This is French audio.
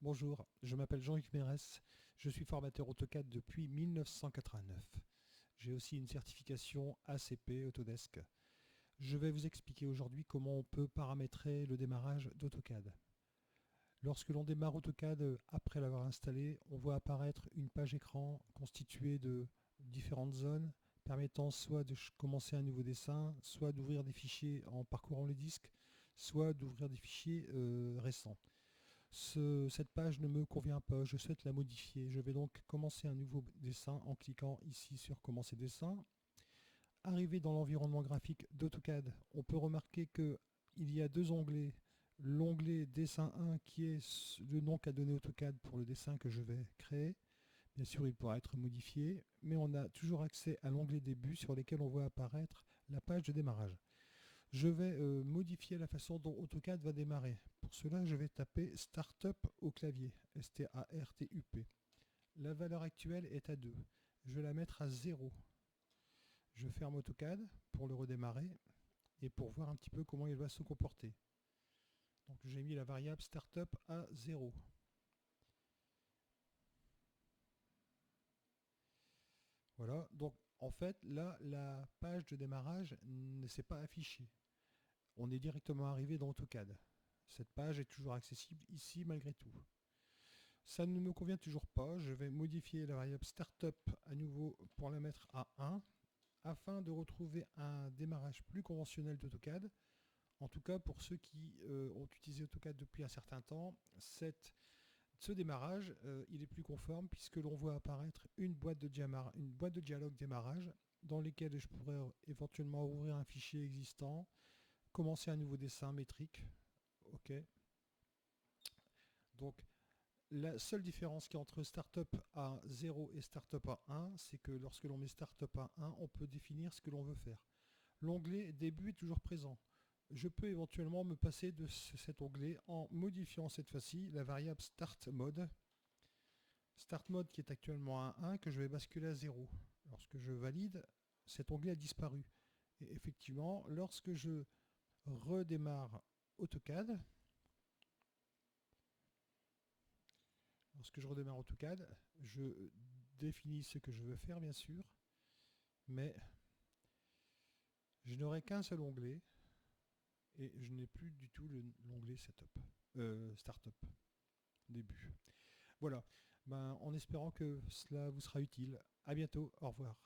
Bonjour, je m'appelle Jean-Luc Mérès, je suis formateur AutoCAD depuis 1989. J'ai aussi une certification ACP Autodesk. Je vais vous expliquer aujourd'hui comment on peut paramétrer le démarrage d'AutoCAD. Lorsque l'on démarre AutoCAD après l'avoir installé, on voit apparaître une page écran constituée de différentes zones permettant soit de commencer un nouveau dessin, soit d'ouvrir des fichiers en parcourant les disques, soit d'ouvrir des fichiers récents. Cette page ne me convient pas, je souhaite la modifier. Je vais donc commencer un nouveau dessin en cliquant ici sur Commencer dessin. Arrivé dans l'environnement graphique d'AutoCAD, on peut remarquer qu'il y a deux onglets. L'onglet Dessin 1 qui est le nom qu'a donné AutoCAD pour le dessin que je vais créer. Bien sûr, il pourra être modifié, mais on a toujours accès à l'onglet Début sur lequel on voit apparaître la page de démarrage. Je vais modifier la façon dont AutoCAD va démarrer. Pour cela, je vais taper Startup au clavier, S-T-A-R-T-U-P. La valeur actuelle est à 2. Je vais la mettre à 0. Je ferme AutoCAD pour le redémarrer et pour voir un petit peu comment il va se comporter. Donc j'ai mis la variable Startup à 0. Voilà, donc en fait là, la page de démarrage ne s'est pas affichée. On est directement arrivé dans AutoCAD. Cette page est toujours accessible ici malgré tout. Ça ne me convient toujours pas. Je vais modifier la variable startup à nouveau pour la mettre à 1 afin de retrouver un démarrage plus conventionnel d'AutoCAD. En tout cas, pour ceux qui ont utilisé AutoCAD depuis un certain temps, ce démarrage, il est plus conforme puisque l'on voit apparaître une boîte de dialogue démarrage dans lesquelles je pourrais éventuellement ouvrir un fichier existant, commencer un nouveau dessin métrique. OK. Donc, la seule différence qu'il y a entre Startup à 0 et Startup à 1, c'est que lorsque l'on met Startup à 1, on peut définir ce que l'on veut faire. L'onglet Début est toujours présent. Je peux éventuellement me passer de cet onglet en modifiant cette fois-ci la variable Start Mode. Start Mode qui est actuellement à 1, que je vais basculer à 0. Lorsque je valide, cet onglet a disparu. Et effectivement, lorsque je redémarre AutoCAD, je définis ce que je veux faire, bien sûr, mais je n'aurai qu'un seul onglet et je n'ai plus du tout l'onglet Setup, Startup, Début. Voilà, en espérant que cela vous sera utile. À bientôt, au revoir.